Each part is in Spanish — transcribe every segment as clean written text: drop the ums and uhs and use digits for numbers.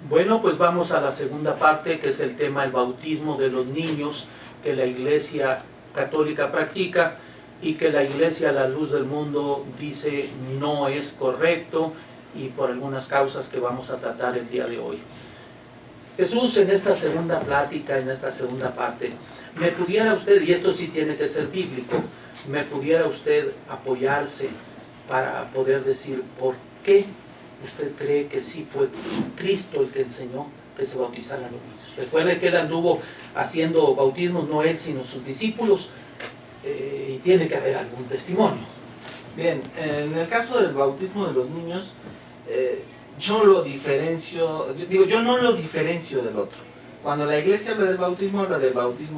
Bueno, pues vamos a la segunda parte, que es el tema del bautismo de los niños, que la Iglesia Católica practica y que la Iglesia a la luz del mundo dice no es correcto, y por algunas causas que vamos a tratar el día de hoy. Jesús, en esta segunda plática, en esta segunda parte, me pudiera usted, y esto sí tiene que ser bíblico, me pudiera usted apoyarse para poder decir por qué usted cree que sí fue Cristo el que enseñó que se bautizaran los niños. Recuerde que él anduvo haciendo bautismos, no él, sino sus discípulos, y tiene que haber algún testimonio. Bien, en el caso del bautismo de los niños, yo lo diferencio, yo no lo diferencio del otro. Cuando la Iglesia habla del bautismo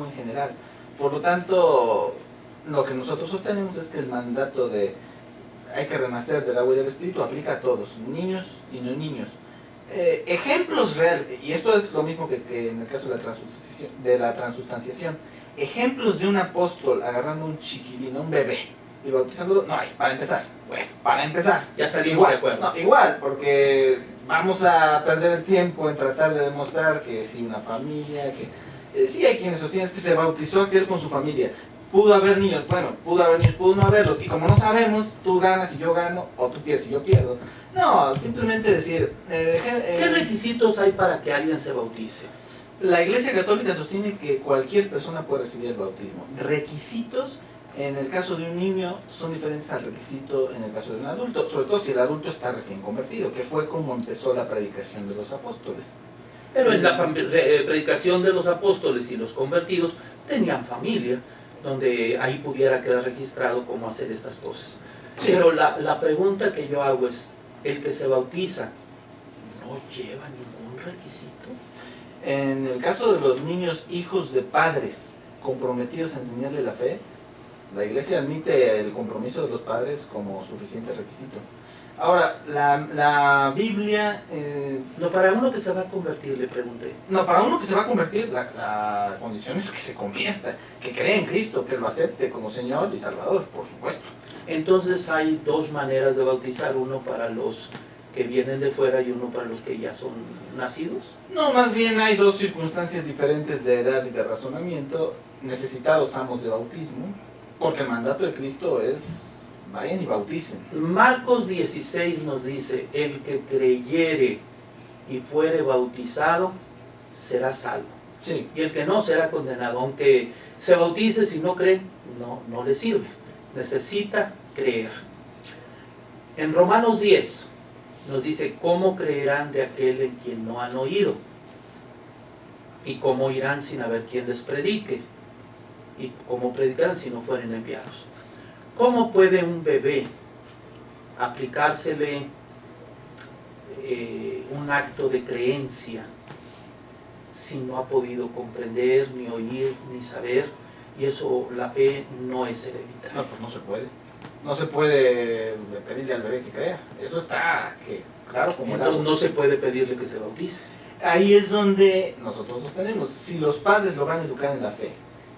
en general. Por lo tanto, lo que nosotros sostenemos es que el mandato de hay que renacer del agua y del Espíritu aplica a todos, niños y no niños. Ejemplos reales, y esto es lo mismo que en el caso de la transustanciación, ejemplos de un apóstol agarrando un chiquilín, un bebé, y bautizándolo, no hay, para empezar. Bueno, Para empezar. ya salimos Igual, de acuerdo. no, igual, porque vamos a perder el tiempo en tratar de demostrar que sí, una familia, que sí hay quienes sostienen que se bautizó aquel con su familia. Pudo haber niños, bueno, pudo haber niños, pudo no haberlos, y como no sabemos, tú ganas y yo gano, o tú pierdes y yo pierdo. No, simplemente decir... ¿Qué requisitos hay para que alguien se bautice? La Iglesia Católica sostiene que cualquier persona puede recibir el bautismo. Requisitos, en el caso de un niño, son diferentes al requisito en el caso de un adulto, sobre todo si el adulto está recién convertido, que fue como empezó la predicación de los apóstoles. Pero en la predicación de los apóstoles y los convertidos tenían familia, donde ahí pudiera quedar registrado cómo hacer estas cosas. Sí. Pero la pregunta que yo hago es, ¿el que se bautiza no lleva ningún requisito? En el caso de los niños hijos de padres comprometidos a enseñarle la fe, la Iglesia admite el compromiso de los padres como suficiente requisito. Ahora, la Biblia... No, para uno que se va a convertir, le pregunté. No, para uno que se va a convertir, la condición es que se convierta, que cree en Cristo, que lo acepte como Señor y Salvador, por supuesto. Entonces hay dos maneras de bautizar, uno para los que vienen de fuera y uno para los que ya son nacidos. No, más bien hay dos circunstancias diferentes de edad y de razonamiento, necesitados ambos de bautismo, porque el mandato de Cristo es... vayan y bauticen. Marcos 16 nos dice, el que creyere y fuere bautizado será salvo. Sí. Y el que no será condenado, aunque se bautice, si no cree, no le sirve. Necesita creer. En Romanos 10 nos dice, ¿cómo creerán de aquel en quien no han oído? ¿Y cómo irán sin haber quien les predique? ¿Y cómo predicarán si no fueren enviados? ¿Cómo puede un bebé aplicársele un acto de creencia si no ha podido comprender, ni oír, ni saber? Y eso, la fe no es hereditaria. No, pues no se puede. No se puede pedirle al bebé que crea. Eso está claro como entonces no se puede pedirle que se bautice. Ahí es donde nosotros sostenemos. Si los padres lo van a educar en la fe,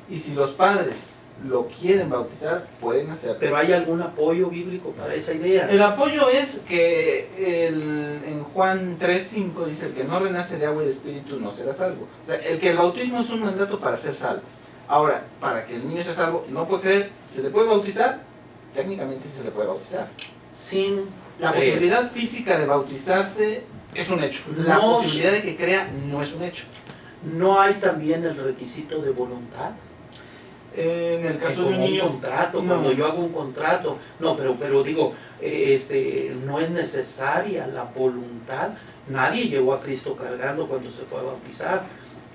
y si los padres lo quieren bautizar, pueden hacerlo. ¿Pero hay algún apoyo bíblico para esa idea? El apoyo es que en Juan 3:5 dice, el que no renace de agua y de espíritu no será salvo. O sea, el bautismo es un mandato para ser salvo. Ahora, para que el niño sea salvo, no puede creer, ¿se le puede bautizar? Técnicamente sí se le puede bautizar. Sin la creer. Posibilidad física de bautizarse es un hecho. La posibilidad de que crea no es un hecho. ¿No hay también el requisito de voluntad? En el caso de un niño... un contrato, no. Cuando yo hago un contrato, no, pero digo, no es necesaria la voluntad. Nadie llegó a Cristo cargando cuando se fue a bautizar.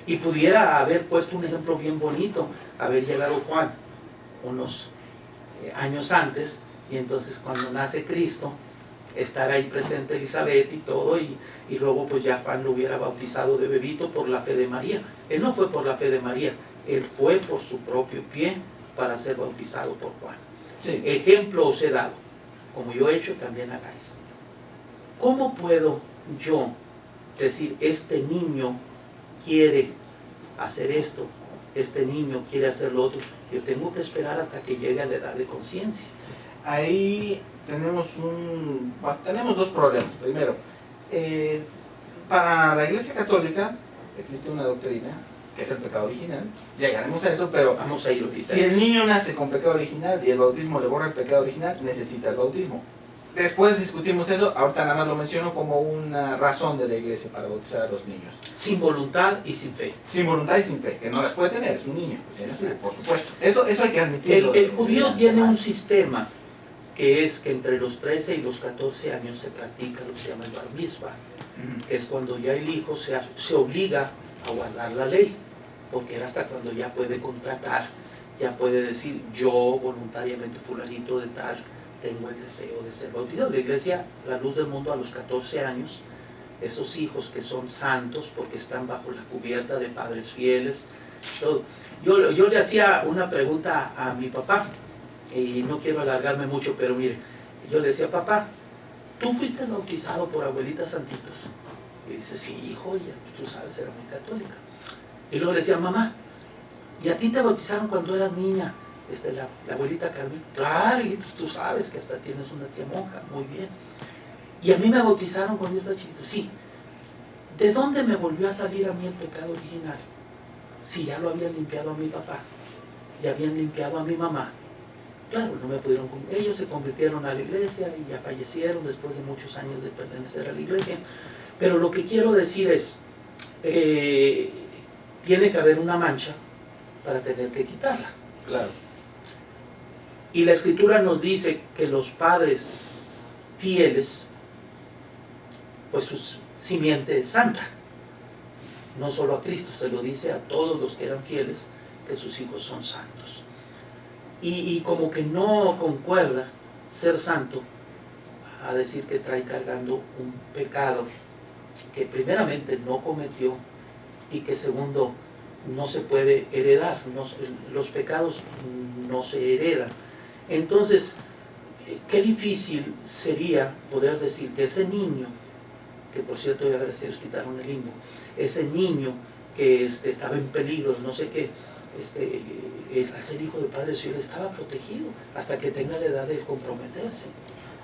Y pudiera haber puesto un ejemplo bien bonito, haber llegado Juan unos años antes, y entonces cuando nace Cristo, estar ahí presente Elizabeth y todo, y luego pues ya Juan lo hubiera bautizado de bebito por la fe de María. Él no fue por la fe de María, él fue por su propio pie para ser bautizado por Juan. Sí. Ejemplo os he dado, como yo he hecho, también hagáis. ¿Cómo puedo yo decir, este niño quiere hacer esto, este niño quiere hacer lo otro? Yo tengo que esperar hasta que llegue a la edad de conciencia. Ahí tenemos dos problemas. Primero, para la Iglesia Católica existe una doctrina que es el pecado original, llegaremos a eso, pero vamos a ir ahorita. Si el niño nace con pecado original y el bautismo le borra el pecado original, necesita el bautismo. Después discutimos eso, ahorita nada más lo menciono como una razón de la Iglesia para bautizar a los niños. Sin voluntad y sin fe. Sin voluntad y sin fe, que no las puede tener, es un niño, sí, por supuesto. Eso hay que admitirlo. El judío tiene un sistema que es que entre los 13 y los 14 años se practica lo que se llama el bar mitzvah, que es cuando ya el hijo se obliga a guardar la ley, porque era hasta cuando ya puede contratar, ya puede decir, yo voluntariamente fulanito de tal, tengo el deseo de ser bautizado. La Iglesia, la luz del mundo, a los 14 años, esos hijos que son santos porque están bajo la cubierta de padres fieles, todo. Yo le hacía una pregunta a mi papá, y no quiero alargarme mucho, pero mire, yo le decía, papá, ¿tú fuiste bautizado por abuelitas santitos? Y dice, sí, hijo, ya, tú sabes, era muy católica. Y luego le decía, mamá, ¿y a ti te bautizaron cuando eras niña? La abuelita Carmen, claro, y tú sabes que hasta tienes una tía monja, muy bien. Y a mí me bautizaron cuando yo estaba chiquito, sí. ¿De dónde me volvió a salir a mí el pecado original? Si ya lo habían limpiado a mi papá, y habían limpiado a mi mamá. Claro, no me pudieron, ellos se convirtieron a la iglesia y ya fallecieron después de muchos años de pertenecer a la iglesia. Pero lo que quiero decir es, tiene que haber una mancha para tener que quitarla. Claro. Y la Escritura nos dice que los padres fieles, pues su simiente es santa. No solo a Cristo, se lo dice a todos los que eran fieles, que sus hijos son santos. Y como que no concuerda ser santo a decir que trae cargando un pecado que primeramente no cometió y que segundo no se puede heredar. Los pecados no se heredan. Entonces, qué difícil sería poder decir que ese niño, que por cierto ya gracias a Dios quitaron el limbo, ese niño que estaba en peligro, no sé qué, al ser hijo de padre suyo estaba protegido hasta que tenga la edad de comprometerse.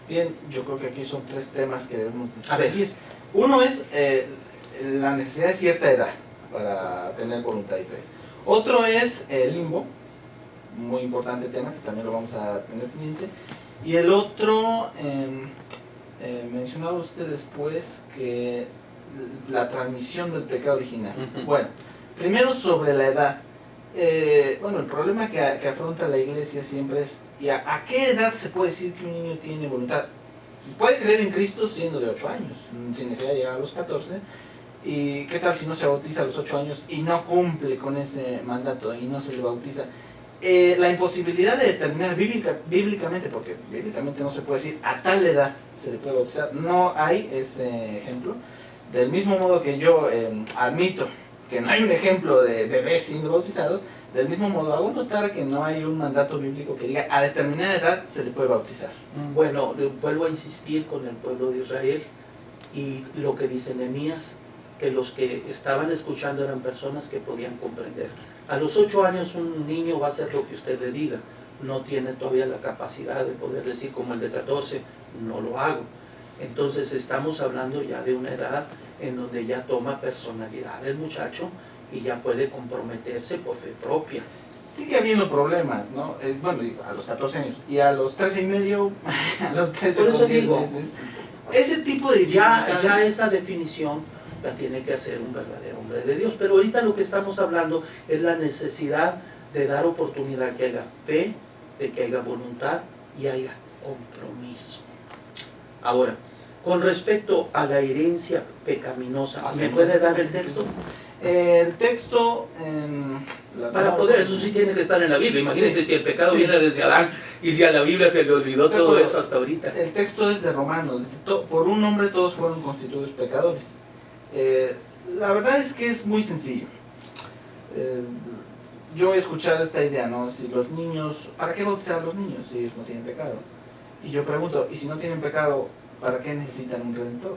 Bien, yo creo que aquí son tres temas que debemos distinguir. Uno es la necesidad de cierta edad para tener voluntad y fe. Otro es el limbo, muy importante tema que también lo vamos a tener pendiente. Y el otro, mencionaba usted después que la transmisión del pecado original. Bueno, primero sobre la edad. Bueno, el problema que afronta la iglesia siempre es, ¿y a qué edad se puede decir que un niño tiene voluntad? Puede creer en Cristo siendo de 8 años, sin necesidad de llegar a los 14. ¿Y qué tal si no se bautiza a los 8 años y no cumple con ese mandato y no se le bautiza? La imposibilidad de determinar bíblicamente, porque bíblicamente no se puede decir a tal edad se le puede bautizar, no hay ese ejemplo. Del mismo modo que yo admito que no hay un ejemplo de bebés siendo bautizados, del mismo modo hago notar que no hay un mandato bíblico que diga a determinada edad se le puede bautizar. Bueno, vuelvo a insistir con el pueblo de Israel y lo que dice Nehemías, que los que estaban escuchando eran personas que podían comprender. A los 8 años un niño va a hacer lo que usted le diga, no tiene todavía la capacidad de poder decir como el de 14, no lo hago. Entonces estamos hablando ya de una edad en donde ya toma personalidad el muchacho y ya puede comprometerse por fe propia. Sigue habiendo problemas, ¿no? Bueno, a los 14 años y a los 13 y medio, a los 13 por eso con 10 digo, meses. Ese tipo de ya esa definición la tiene que hacer un verdadero hombre de Dios. Pero ahorita lo que estamos hablando es la necesidad de dar oportunidad, que haya fe, de que haya voluntad y haya compromiso. Ahora, con respecto a la herencia pecaminosa, ¿me puede dar el texto? El texto... Para poder, eso sí tiene que estar en la Biblia. Imagínense si el pecado viene desde Adán y si a la Biblia se le olvidó todo eso hasta ahorita. El texto es de Romanos, dice, por un hombre todos fueron constituidos pecadores. La verdad es que es muy sencillo. Yo he escuchado esta idea, ¿no? Si los niños, ¿para qué bautizar a los niños si ellos no tienen pecado? Y yo pregunto, ¿y si no tienen pecado, para qué necesitan un redentor?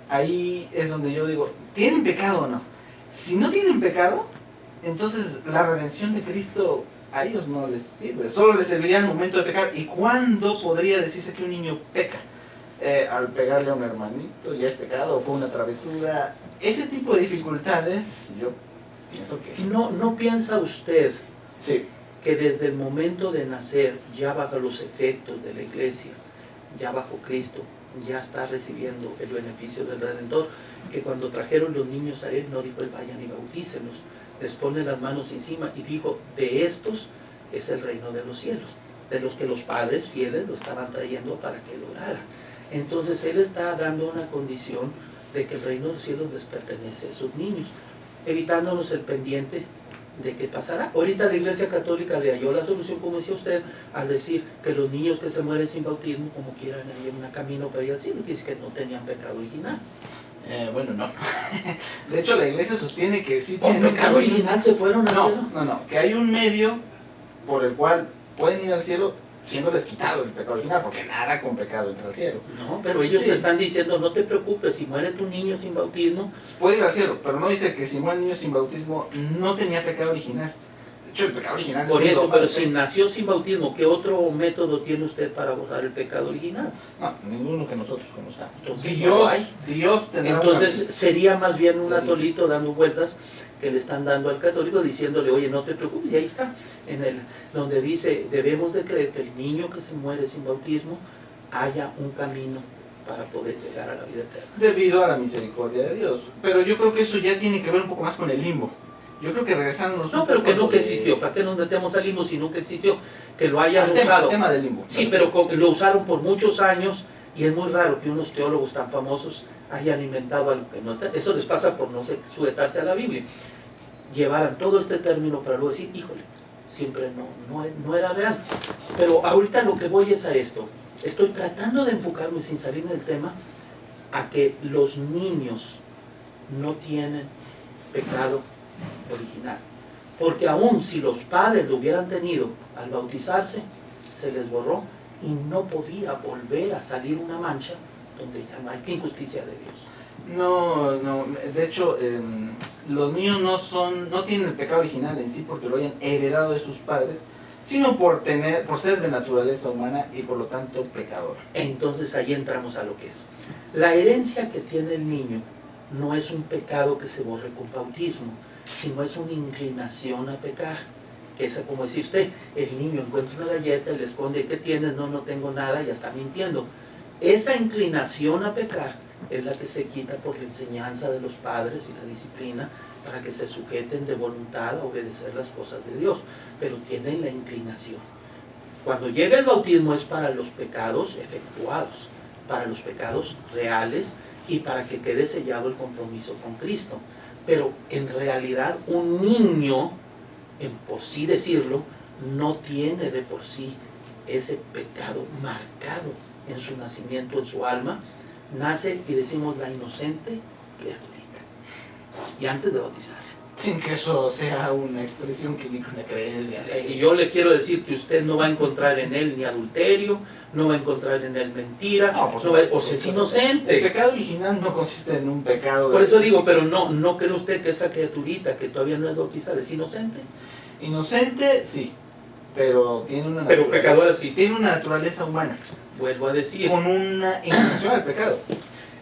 Ahí es donde yo digo, ¿tienen pecado o no? Si no tienen pecado, entonces la redención de Cristo a ellos no les sirve, solo les serviría en el momento de pecar. ¿Y cuándo podría decirse que un niño peca? al pegarle a un hermanito ya es pecado, o fue una travesura. Ese tipo de dificultades, yo pienso que... ¿No piensa usted Sí. que desde el momento de nacer, ya bajo los efectos de la iglesia, ya bajo Cristo, ya está recibiendo el beneficio del Redentor, que cuando trajeron los niños a él, no dijo él vayan y bautícenlos, les pone las manos encima y dijo, de estos es el reino de los cielos, de los que los padres fieles lo estaban trayendo para que lo orara. Entonces él está dando una condición de que el reino de los cielos les pertenece a esos niños, evitándonos el pendiente de qué pasará. Ahorita la Iglesia Católica le halló la solución, como decía usted, al decir que los niños que se mueren sin bautismo, como quieran, hay un camino para ir al cielo, que dice que no tenían pecado original. Bueno, no. De hecho, la iglesia sostiene que sí ¿Con tienen pecado original se fueron al cielo? No, que hay un medio por el cual pueden ir al cielo siéndoles quitado el pecado original, porque nada con pecado entra al cielo. No, pero ellos Sí. están diciendo, no te preocupes, si muere tu niño sin bautismo, Puede ir al cielo, pero no dice que si muere el niño sin bautismo no tenía pecado original. De hecho, el pecado original por es un eso, dogma pero de si fe. nació sin bautismo, ¿qué otro método tiene usted para borrar el pecado original? No, ninguno que nosotros conozcamos. Entonces, no lo hay. Dios tendrá Entonces una... sería más bien un Se dice. atolito dando vueltas que le están dando al católico diciéndole, oye, no te preocupes, y ahí está, donde dice, debemos de creer que el niño que se muere sin bautismo haya un camino para poder llegar a la vida eterna. Debido a la misericordia de Dios. Pero yo creo que eso ya tiene que ver un poco más con el limbo. Yo creo que regresándonos No, un pero poco que nunca de- existió, ¿para qué nos metemos al limbo si nunca existió? Que lo hayan al usado. tema del limbo. Sí, pero lo usaron por muchos años y es muy raro que unos teólogos tan famosos hayan inventado algo que no está. Eso les pasa por no sujetarse a la Biblia. Llevaran todo este término para luego decir, híjole, siempre no era real. Pero ahorita lo que voy es a esto. Estoy tratando de enfocarme sin salirme del tema a que los niños no tienen pecado original. Porque aun si los padres lo hubieran tenido al bautizarse, se les borró y no podía volver a salir una mancha donde ya no hay. ¡Qué injusticia de Dios! No, de hecho, los niños no tienen el pecado original en sí porque lo hayan heredado de sus padres, sino por ser de naturaleza humana y por lo tanto pecador. Entonces ahí entramos a lo que es. La herencia que tiene el niño no es un pecado que se borre con bautismo, sino es una inclinación a pecar. Que es como decía usted, el niño encuentra una galleta y le esconde, ¿qué tienes? No tengo nada, ya está mintiendo. Esa inclinación a pecar es la que se quita por la enseñanza de los padres y la disciplina para que se sujeten de voluntad a obedecer las cosas de Dios, pero tienen la inclinación. Cuando llega el bautismo es para los pecados efectuados, para los pecados reales y para que quede sellado el compromiso con Cristo. Pero en realidad un niño, por sí decirlo, no tiene de por sí ese pecado marcado en su nacimiento, en su alma. Nace y decimos la inocente criaturita, y antes de bautizar. Sin que eso sea una expresión que indique una creencia. Y yo le quiero decir que usted no va a encontrar en él ni adulterio, no va a encontrar en él mentira, No, por no va a- supuesto, o sea, es El inocente. pecado original no consiste en un pecado Por eso digo, pero no cree usted que esa criaturita que todavía no es bautizada es inocente. Inocente, sí, pero tiene una Pero naturaleza, pecadora sí. tiene una naturaleza humana, Vuelvo a decir. con una inclinación al pecado.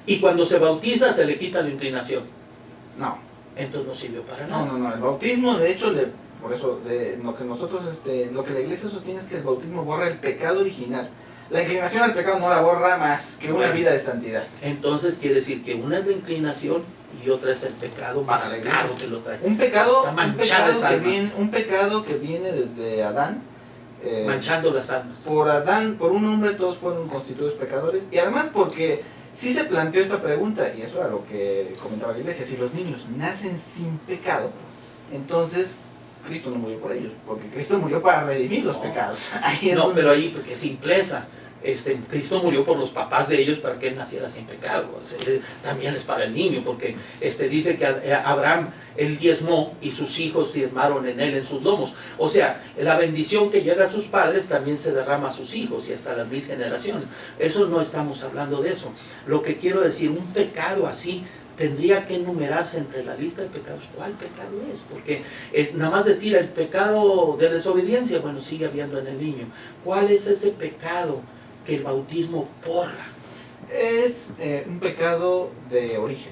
Y cuando se bautiza se le quita la inclinación. No, Entonces no sirvió para nada. no, el bautismo, de hecho, por eso, lo que nosotros, lo que la iglesia sostiene es que el bautismo borra el pecado original. La inclinación al pecado no la borra más que una Bueno. vida de santidad. Entonces quiere decir que una es la inclinación y otra es el pecado Para la marcado iglesia. que lo trae. Un pecado, Está manchada esa alma. un pecado que viene desde Adán. Manchando las almas. Por Adán, por un hombre, todos fueron constituidos pecadores. Y además porque sí se planteó esta pregunta, y eso era lo que comentaba la iglesia: si los niños nacen sin pecado, entonces Cristo no murió por ellos, porque Cristo murió para redimir los No. pecados. Ahí es No, donde- pero ahí, porque es simpleza. Cristo murió por los papás de ellos para que él naciera sin pecado. O sea, también es para el niño, porque dice que Abraham, él diezmó y sus hijos diezmaron en él, en sus lomos. O sea, la bendición que llega a sus padres también se derrama a sus hijos y hasta las 1000 generaciones. Eso no estamos hablando de eso. Lo que quiero decir, un pecado así tendría que enumerarse entre la lista de pecados. ¿Cuál pecado es? Porque es nada más decir el pecado de desobediencia, bueno, sigue habiendo en el niño. ¿Cuál es ese pecado que el bautismo borra? Es un pecado de origen,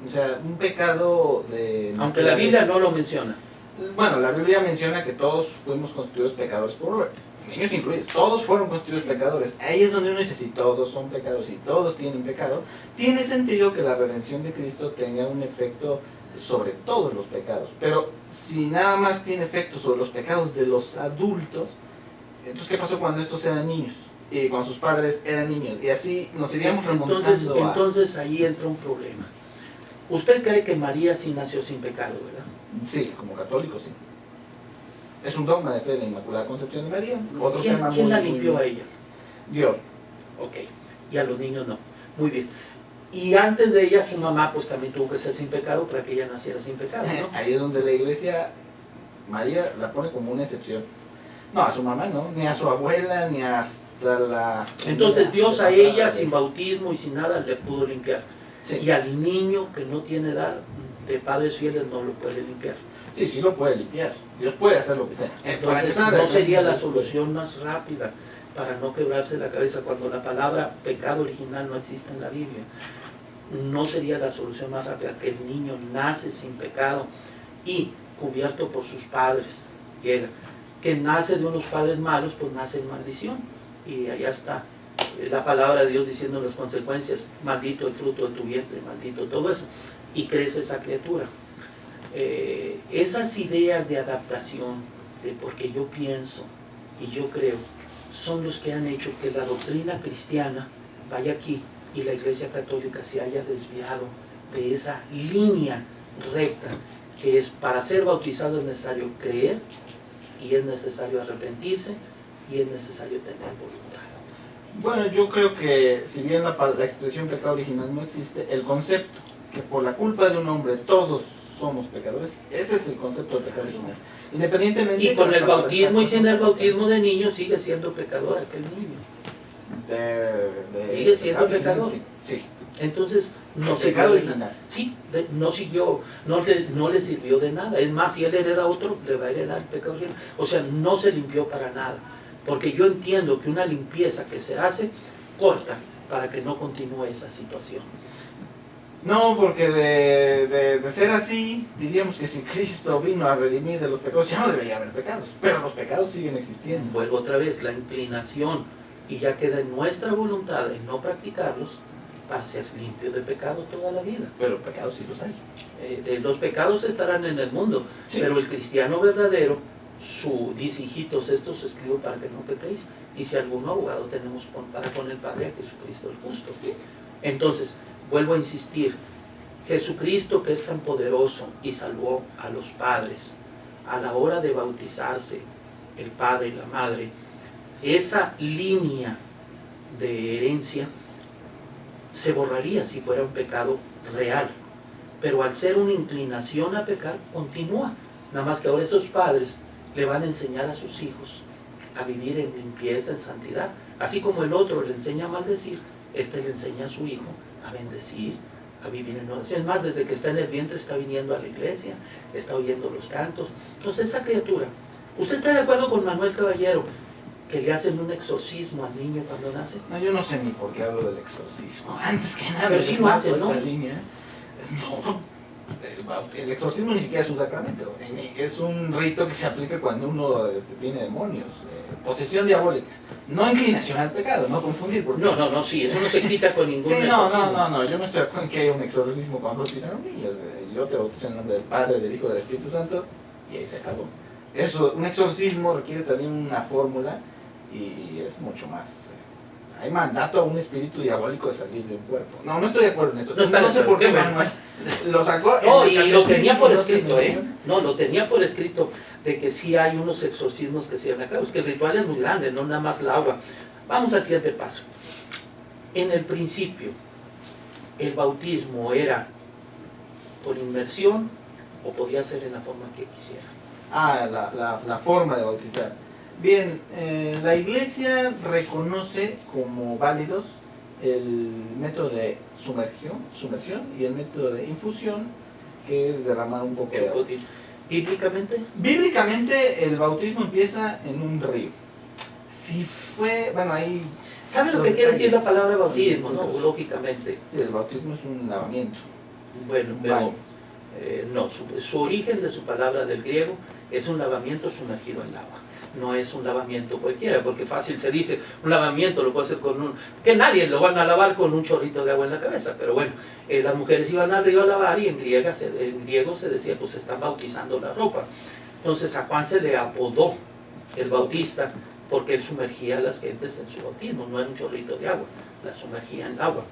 o sea, un pecado de... Aunque la Biblia no lo menciona. Bueno, la Biblia menciona que todos fuimos constituidos pecadores por uno, niños incluidos, todos fueron constituidos pecadores. Ahí es donde uno dice, si todos son pecadores, si todos tienen pecado, tiene sentido que la redención de Cristo tenga un efecto sobre todos los pecados. Pero si nada más tiene efecto sobre los pecados de los adultos, entonces ¿qué pasó cuando estos eran niños? Y cuando sus padres eran niños, y así nos iríamos remontando entonces ahí entra un problema. ¿Usted cree que María sí nació sin pecado, verdad? Sí, como católico sí. Es un dogma de fe de la Inmaculada Concepción de María. Otro ¿Quién, tema ¿quién muy, la limpió a ella? Dios. Ok, y a los niños no. Muy bien. Y antes de ella, su mamá pues también tuvo que ser sin pecado para que ella naciera sin pecado, ¿no? Ahí es donde la iglesia, María la pone como una excepción. No, a su mamá no, ni a su abuela, ni hasta la... Entonces Dios a ella, sin bautismo y sin nada, le pudo limpiar. Sí. Y al niño que no tiene edad de padres fieles no lo puede limpiar. Sí, sí lo puede limpiar. Dios puede hacer lo que sea. Entonces no sería la solución más rápida para no quebrarse la cabeza cuando la palabra pecado original no existe en la Biblia. No sería la solución más rápida que el niño nace sin pecado y cubierto por sus padres. Llega. Que nace de unos padres malos, pues nace en maldición. Y allá está la palabra de Dios diciendo las consecuencias. Maldito el fruto de tu vientre, maldito todo eso. Y crece esa criatura. Esas ideas de adaptación, de porque yo pienso y yo creo, son los que han hecho que la doctrina cristiana vaya aquí y la Iglesia Católica se haya desviado de esa línea recta que es para ser bautizado es necesario creer y es necesario arrepentirse y es necesario tener voluntad. Bueno, yo creo que si bien la expresión pecado original no existe, el concepto que por la culpa de un hombre todos somos pecadores, ese es el concepto de pecado original. Independientemente y con el bautismo y sin el bautismo de niño sigue siendo pecador aquel niño. Sigue siendo pecador. Sí, sí. Entonces no pecado siguió original. Sí, no siguió, no le sirvió de nada. Es más, si él hereda a otro, le va a heredar el pecado original. O sea, no se limpió para nada. Porque yo entiendo que una limpieza que se hace corta para que no continúe esa situación. No, porque de ser así, diríamos que si Cristo vino a redimir de los pecados, ya no debería haber pecados, pero los pecados siguen existiendo. Vuelvo otra vez, la inclinación, y ya queda en nuestra voluntad de no practicarlos para ser limpio de pecado toda la vida. Pero pecados sí los hay. Los pecados estarán en el mundo, sí. Pero el cristiano verdadero, dice, hijitos, esto se escribo para que no pequéis, y si algún abogado tenemos para con el Padre a Jesucristo el justo. Sí. Entonces, vuelvo a insistir, Jesucristo que es tan poderoso y salvó a los padres, a la hora de bautizarse, el padre y la madre, esa línea de herencia se borraría si fuera un pecado real, pero al ser una inclinación a pecar, continúa, nada más que ahora esos padres le van a enseñar a sus hijos a vivir en limpieza, en santidad, así como el otro le enseña a maldecir, le enseña a su hijo a bendecir, a vivir en oración. Es más, desde que está en el vientre está viniendo a la iglesia, está oyendo los cantos. Entonces esa criatura, ¿usted está de acuerdo con Manuel Caballero que le hacen un exorcismo al niño cuando nace? No, yo no sé ni por qué hablo del exorcismo. Antes que nada, pero sí lo hacen, ¿no? Esa línea. No, el exorcismo ni siquiera es un sacramento, es un rito que se aplica cuando uno tiene demonios, posesión diabólica, no inclinación al pecado, no confundir. Porque... No, sí, eso no se quita con ningún sí, no, yo no estoy de acuerdo en que haya un exorcismo cuando bautizan a un niño. Yo te bautizo en el nombre del Padre, del Hijo y del Espíritu Santo, y ahí se acabó. Eso, un exorcismo requiere también una fórmula y es mucho más. Hay mandato a un espíritu diabólico de salir de un cuerpo. No estoy de acuerdo en esto. No sé por qué Manuel lo sacó. No, y lo tenía por escrito, No, lo tenía por escrito de que sí hay unos exorcismos que se llevan a cabo. Es que el ritual es muy grande, no nada más el agua. Vamos al siguiente paso. En el principio, el bautismo era por inmersión o podía ser en la forma que quisiera. La forma de bautizar. Bien, la Iglesia reconoce como válidos el método de sumersión y el método de infusión, que es derramar un poco de agua. ¿Bíblicamente? Bíblicamente el bautismo empieza en un río. si fue, bueno, ahí... ¿Sabe lo que quiere decir la palabra bautismo, no? Lógicamente. Sí, el bautismo es un lavamiento. Bueno, pero no, su origen de su palabra del griego es un lavamiento sumergido en agua. No es un lavamiento cualquiera, porque fácil se dice, un lavamiento lo puede hacer con un... que nadie lo van a lavar con un chorrito de agua en la cabeza, pero bueno, las mujeres iban al río a lavar y en griego se decía, pues se están bautizando la ropa. Entonces a Juan se le apodó el bautista porque él sumergía a las gentes en su bautismo, no era un chorrito de agua, las sumergía en el agua.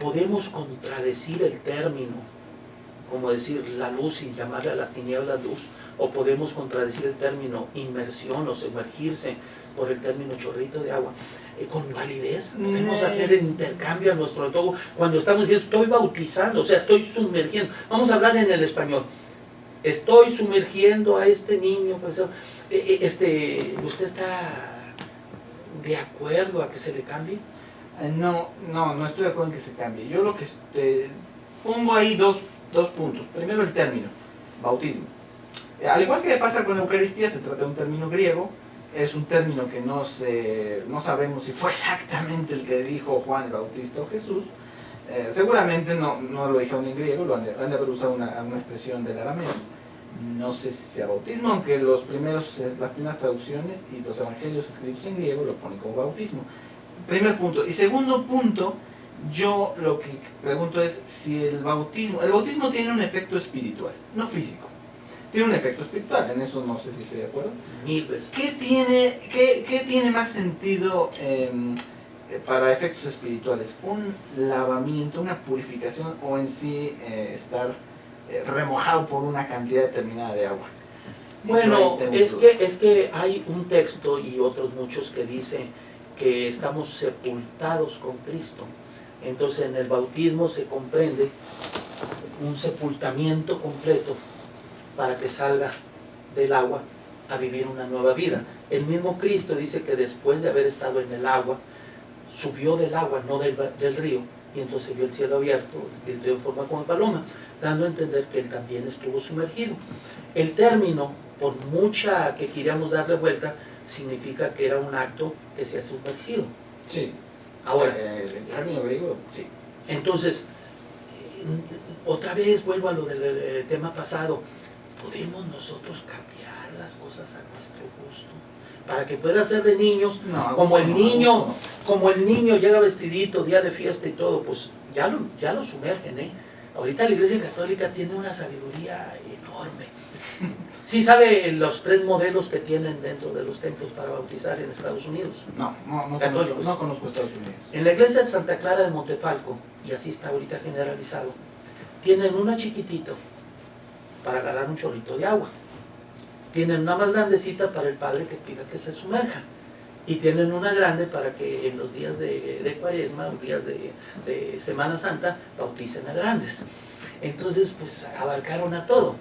Podemos contradecir el término, como decir la luz y llamarle a las tinieblas luz, o podemos contradecir el término inmersión o sumergirse por el término chorrito de agua. Con validez podemos hacer el intercambio a nuestro antojo cuando estamos diciendo estoy bautizando, o sea, estoy sumergiendo. Vamos a hablar en el español. Estoy sumergiendo a este niño. ¿Usted está de acuerdo a que se le cambie? No estoy de acuerdo en que se cambie. Yo lo que pongo ahí dos puntos. Primero el término, bautismo. Al igual que pasa con la Eucaristía, se trata de un término griego. Es un término que no sabemos si fue exactamente el que dijo Juan el Bautista o Jesús. Seguramente no lo dijeron en griego, han de haber usado una expresión del arameo. No sé si sea bautismo, aunque las primeras traducciones y los evangelios escritos en griego lo ponen como bautismo. Primer punto. Y segundo punto, yo lo que pregunto es si el bautismo tiene un efecto espiritual, no físico. Tiene un efecto espiritual, en eso no sé si estoy de acuerdo. Mil veces. ¿Qué tiene más sentido para efectos espirituales? ¿Un lavamiento, una purificación o en sí estar remojado por una cantidad determinada de agua? Bueno, es que hay un texto y otros muchos que dice que estamos sepultados con Cristo. Entonces en el bautismo se comprende un sepultamiento completo para que salga del agua a vivir una nueva vida. El mismo Cristo dice que después de haber estado en el agua, subió del agua, no del río, y entonces vio el cielo abierto, gritó en forma como paloma, dando a entender que él también estuvo sumergido. El término, por mucha que queríamos darle vuelta, significa que era un acto que se ha sumergido. Sí. Ahora, el término griego, sí. Entonces, otra vez vuelvo a lo del tema pasado. ¿Podemos nosotros cambiar las cosas a nuestro gusto? Para que pueda ser de niños, como el niño llega vestidito, día de fiesta y todo, pues ya lo sumergen, ¿eh? Ahorita la Iglesia Católica tiene una sabiduría enorme. ¿Sí sabe los 3 modelos que tienen dentro de los templos para bautizar en Estados Unidos? No conozco Estados Unidos. En la iglesia de Santa Clara de Montefalco, y así está ahorita generalizado, tienen una chiquitito para agarrar un chorrito de agua. Tienen una más grandecita para el padre que pida que se sumerja. Y tienen una grande para que en los días de Cuaresma, los días de Semana Santa, bauticen a grandes. Entonces, pues abarcaron a todo.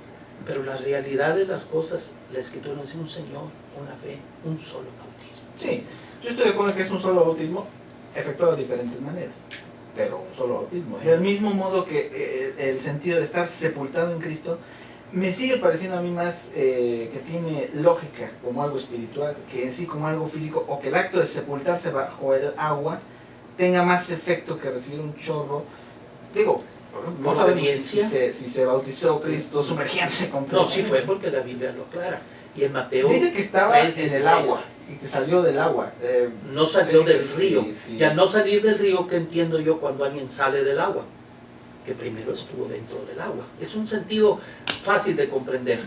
Pero la realidad de las cosas, la Escritura nos dice un Señor, una fe, un solo bautismo. Sí, yo estoy de acuerdo que es un solo bautismo, efectuado de diferentes maneras, pero un solo bautismo. Del mismo modo que el sentido de estar sepultado en Cristo, me sigue pareciendo a mí más que tiene lógica como algo espiritual, que en sí como algo físico, o que el acto de sepultarse bajo el agua tenga más efecto que recibir un chorro. Digo, no sabemos si se bautizó Cristo sumergiéndose completamente. No, sí fue porque la Biblia lo aclara. Y en Mateo dice que estaba en el agua y que salió del agua. No salió del río. Sí. Y al no salir del río, ¿qué entiendo yo cuando alguien sale del agua? Que primero estuvo dentro del agua. Es un sentido fácil de comprender.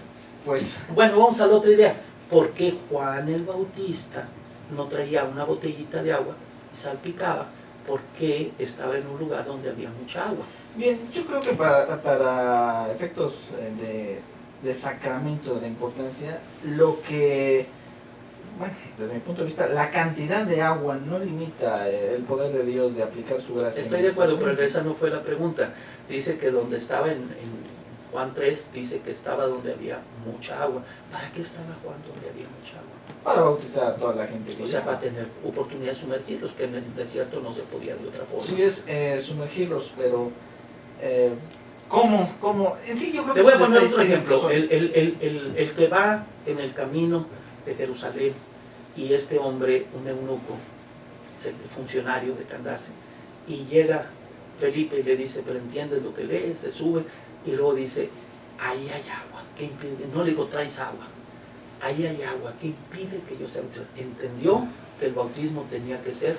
Pues, bueno, vamos a la otra idea. ¿Por qué Juan el Bautista no traía una botellita de agua y salpicaba? Porque estaba en un lugar donde había mucha agua. Bien, yo creo que para efectos de sacramento de la importancia, lo que, bueno, desde mi punto de vista, la cantidad de agua no limita el poder de Dios de aplicar su gracia. Estoy de acuerdo, pero esa no fue la pregunta. Dice que donde estaba en Juan 3, dice que estaba donde había mucha agua. ¿Para qué estaba Juan donde había mucha agua? Para bautizar a toda la gente que para tener oportunidad de sumergirlos, que en el desierto no se podía de otra forma. Sí, es sumergirlos, pero ¿cómo? En sí yo creo que... Le voy a poner otro ejemplo. El que va en el camino de Jerusalén y este hombre, un eunuco, el funcionario de Candace, y llega Felipe y le dice, pero entiendes lo que lees, se sube, y luego dice, ahí hay agua, ¿qué impide? No le digo, traes agua, ahí hay agua, ¿qué impide que yo sea bautizado? Entendió que el bautismo tenía que ser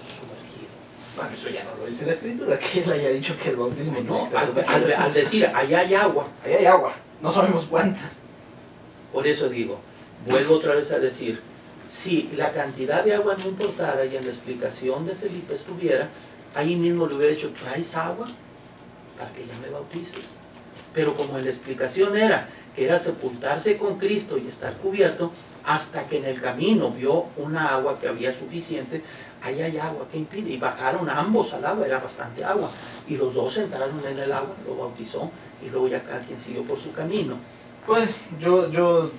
sumergido. Bueno, eso ya no lo dice la escritura, que él haya dicho que el bautismo No, tiene que ser sumergido. al decir, ahí hay agua, Ahí hay agua, no sabemos cuántas. por eso digo, vuelvo otra vez a decir, si la cantidad de agua no importara y en la explicación de Felipe estuviera, ahí mismo le hubiera dicho, ¿traes agua? Para que ya me bautices. Pero como la explicación era que era sepultarse con Cristo y estar cubierto, hasta que en el camino vio una agua que había suficiente, ahí hay agua, ¿qué impide? Y bajaron ambos al agua, era bastante agua, y los dos entraron en el agua, lo bautizó, y luego ya cada quien siguió por su camino. Pues yo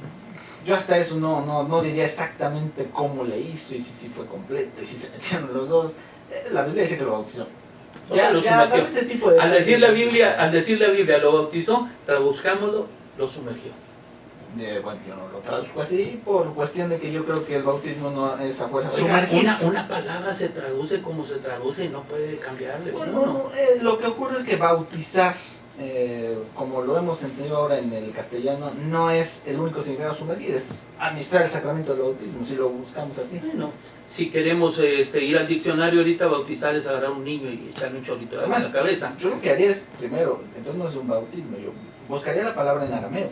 hasta eso no diría exactamente cómo le hizo, y si fue completo, y si se metieron los dos. La Biblia dice que lo bautizó. O sea, lo sumergió. Ese tipo de Al decir la Biblia, lo bautizó, traduzcámoslo, lo sumergió. Bueno, yo no lo traduzco así por cuestión de que yo creo que el bautismo no es a fuerza sumergir. Una palabra se traduce como se traduce y no puede cambiarle. Lo que ocurre es que bautizar, como lo hemos entendido ahora en el castellano, no es el único significado de sumergir, es administrar el sacramento del bautismo, si lo buscamos así. Bueno, si queremos ir al diccionario ahorita, bautizar es agarrar a un niño y echarle un chorrito de agua en la cabeza. Yo lo que haría es, primero, entonces no es un bautismo, yo buscaría la palabra en arameo,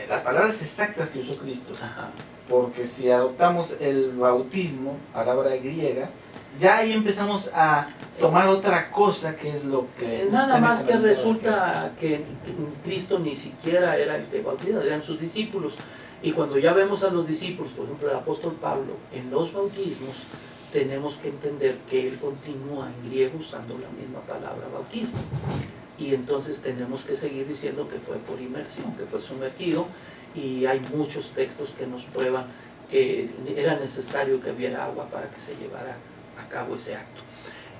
las palabras exactas que usó Cristo. Ajá. Porque si adoptamos el bautismo, palabra griega, ya ahí empezamos a tomar otra cosa que es lo que... Nada más que resulta que Cristo ni siquiera era el que bautizaba, eran sus discípulos. Y cuando ya vemos a los discípulos, por ejemplo el apóstol Pablo, en los bautismos, tenemos que entender que él continúa en griego usando la misma palabra bautismo. Y entonces tenemos que seguir diciendo que fue por inmersión, que fue sumergido, y hay muchos textos que nos prueban que era necesario que hubiera agua para que se llevara a cabo ese acto.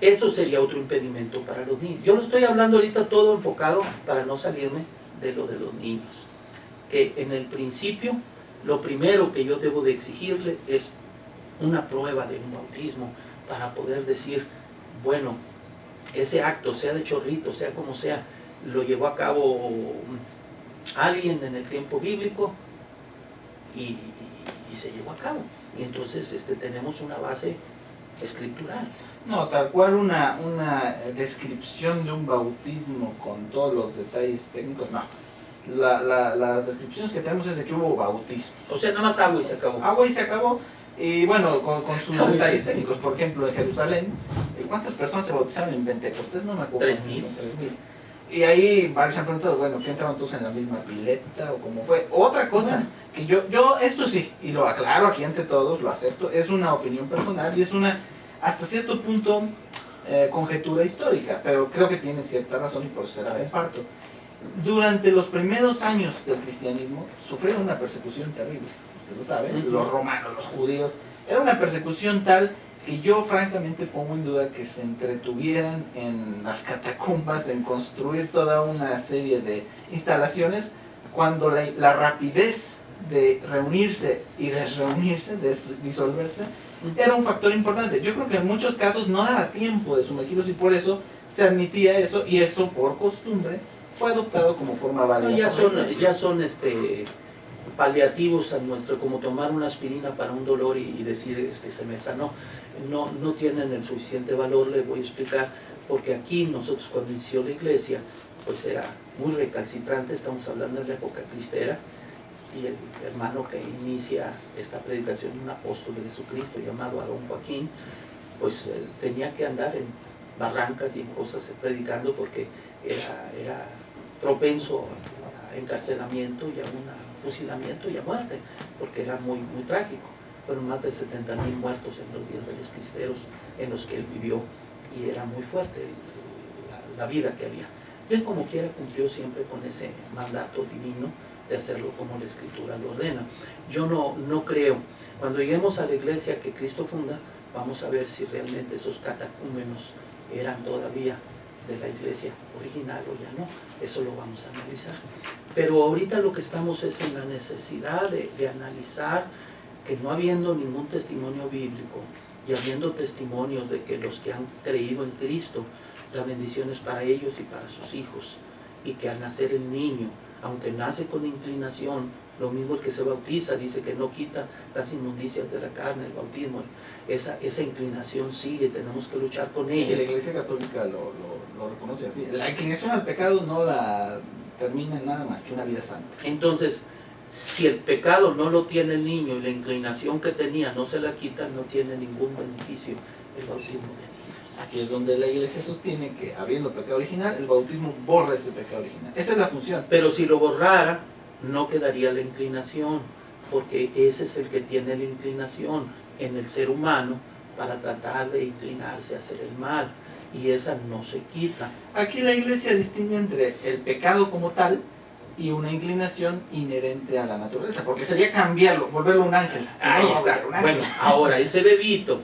Eso sería otro impedimento para los niños. Yo lo estoy hablando ahorita todo enfocado para no salirme de lo de los niños. Que en el principio, lo primero que yo debo de exigirle es una prueba de un bautismo para poder decir, bueno, ese acto, sea de chorrito, sea como sea, lo llevó a cabo alguien en el tiempo bíblico y se llevó a cabo. Y entonces tenemos una base escritural. No, tal cual una descripción de un bautismo con todos los detalles técnicos, no. Las descripciones que tenemos es de que hubo bautismo. O sea, nada más agua y se acabó. Agua y se acabó. Y bueno, con sus detalles técnicos, por ejemplo, en Jerusalén, ¿cuántas personas se bautizaron en Pentecostés? No me acuerdo. 3,000. Y ahí varios han preguntado, bueno, ¿qué entraron todos en la misma pileta o cómo fue? Otra cosa, que yo esto sí, y lo aclaro aquí ante todos, lo acepto, es una opinión personal y es una, hasta cierto punto, conjetura histórica, pero creo que tiene cierta razón y por eso se la comparto. Durante los primeros años del cristianismo sufrieron una persecución terrible. Lo saben, los romanos, los judíos, era una persecución tal que yo francamente pongo en duda que se entretuvieran en las catacumbas, en construir toda una serie de instalaciones, cuando la rapidez de reunirse y desreunirse, de disolverse, era un factor importante. Yo creo que en muchos casos no daba tiempo de sumergirlos y por eso se admitía eso, y eso por costumbre fue adoptado como forma válida. No, ya son paliativos a nuestro, como tomar una aspirina para un dolor y decir se me sanó. No tienen el suficiente valor, les voy a explicar, porque aquí nosotros cuando inició la iglesia, pues era muy recalcitrante, estamos hablando de la época cristera, y el hermano que inicia esta predicación, un apóstol de Jesucristo llamado Aarón Joaquín, pues tenía que andar en barrancas y en cosas predicando porque era propenso a encarcelamiento y a un fusilamiento y a muerte, porque era muy, muy trágico. Fueron más de 70,000 muertos en los días de los cristeros en los que él vivió, y era muy fuerte la vida que había. Y él como quiera cumplió siempre con ese mandato divino de hacerlo como la Escritura lo ordena. Yo no creo, cuando lleguemos a la iglesia que Cristo funda, vamos a ver si realmente esos catacúmenos eran todavía de la iglesia original o ya no. Eso lo vamos a analizar. Pero ahorita lo que estamos es en la necesidad de analizar porque no habiendo ningún testimonio bíblico y habiendo testimonios de que los que han creído en Cristo, la bendición es para ellos y para sus hijos, y que al nacer el niño, aunque nace con inclinación, lo mismo el que se bautiza, dice que no quita las inmundicias de la carne, el bautismo, esa inclinación sigue, tenemos que luchar con ella. Y la Iglesia Católica lo reconoce así. La inclinación al pecado no la termina en nada más que una vida santa. Entonces, si el pecado no lo tiene el niño y la inclinación que tenía no se la quita, no tiene ningún beneficio el bautismo de niños. Aquí es donde la Iglesia sostiene que, habiendo pecado original, el bautismo borra ese pecado original. Esa es la función. Pero si lo borrara, no quedaría la inclinación, porque ese es el que tiene la inclinación en el ser humano para tratar de inclinarse a hacer el mal, y esa no se quita. Aquí la Iglesia distingue entre el pecado como tal y una inclinación inherente a la naturaleza, porque sería cambiarlo, volverlo un ángel. Ahí No, está. un ángel. Bueno, ahora ese bebito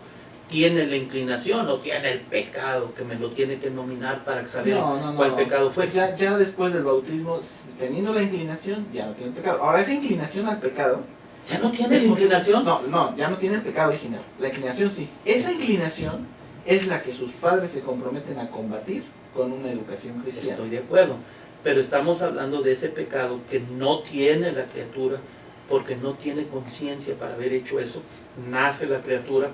tiene la inclinación o tiene el pecado, que me lo tiene que nominar para saber cuál pecado fue. Ya después del bautismo, teniendo la inclinación, ya no tiene pecado. Ahora, esa inclinación al pecado... ¿Ya no tiene la inclinación? No, ya no tiene el pecado original. La inclinación sí. Esa inclinación es la que sus padres se comprometen a combatir con una educación cristiana. Estoy de acuerdo, pero estamos hablando de ese pecado que no tiene la criatura, porque no tiene conciencia para haber hecho eso. Nace la criatura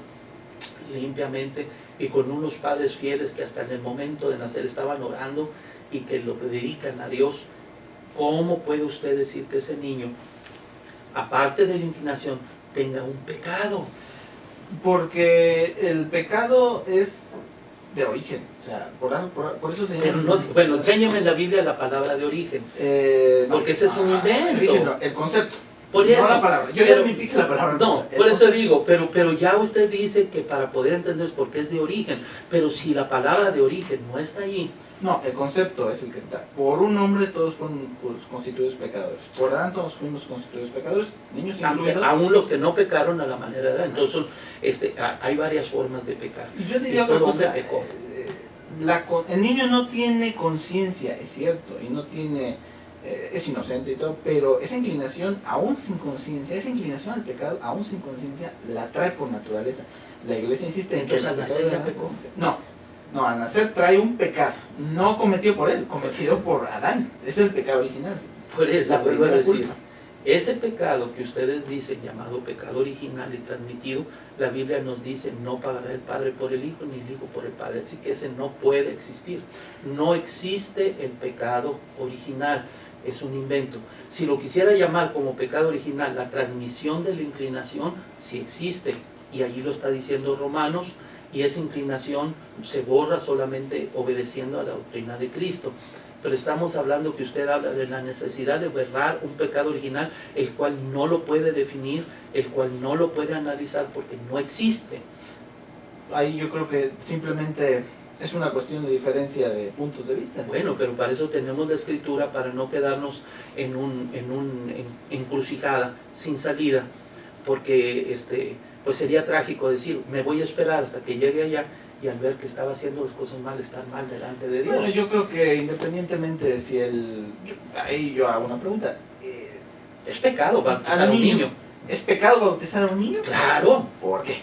limpiamente y con unos padres fieles que hasta en el momento de nacer estaban orando y que lo dedican a Dios. ¿Cómo puede usted decir que ese niño, aparte de la inclinación, tenga un pecado? Porque el pecado es de origen, o sea, por eso se llama... Pero no, bueno, enséñame en la Biblia la palabra de origen, porque ese es un invento. El concepto. Por eso, no la palabra. Yo ya admití que la palabra no, por eso digo, pero ya usted dice que para poder entender es porque es de origen, pero si la palabra de origen no está ahí. No, el concepto es el que está. Por un hombre todos fueron constituidos pecadores. Por Adán todos fuimos constituidos pecadores, niños incluidos. Aún los que no pecaron a la manera de Adán. Entonces, hay varias formas de pecar. Y yo diría otra cosa. El niño no tiene conciencia, es cierto, y no tiene... es inocente y todo, pero esa inclinación, aún sin conciencia, esa inclinación al pecado, aún sin conciencia, la trae por naturaleza. La Iglesia insiste en que... Entonces al nacer ya pecó. No, al nacer trae un pecado, no cometido por él, cometido por Adán. Es el pecado original. Por eso vuelvo a decir, ese pecado que ustedes dicen llamado pecado original y transmitido, la Biblia nos dice no pagará el Padre por el Hijo ni el Hijo por el Padre, así que ese no puede existir. No existe el pecado original, es un invento. Si lo quisiera llamar como pecado original, la transmisión de la inclinación sí existe, y allí lo está diciendo Romanos, y esa inclinación se borra solamente obedeciendo a la doctrina de Cristo. Pero estamos hablando que usted habla de la necesidad de borrar un pecado original, el cual no lo puede definir, el cual no lo puede analizar porque no existe. Ahí yo creo que simplemente es una cuestión de diferencia de puntos de vista. Bueno, pero para eso tenemos la Escritura, para no quedarnos en encrucijada sin salida, porque pues sería trágico decir, me voy a esperar hasta que llegue allá, y al ver que estaba haciendo las cosas mal, estar mal delante de Dios. Bueno, yo creo que independientemente de si ahí yo hago una pregunta. Es pecado bautizar a un niño. ¿Es pecado bautizar a un niño? Claro. ¿Por qué?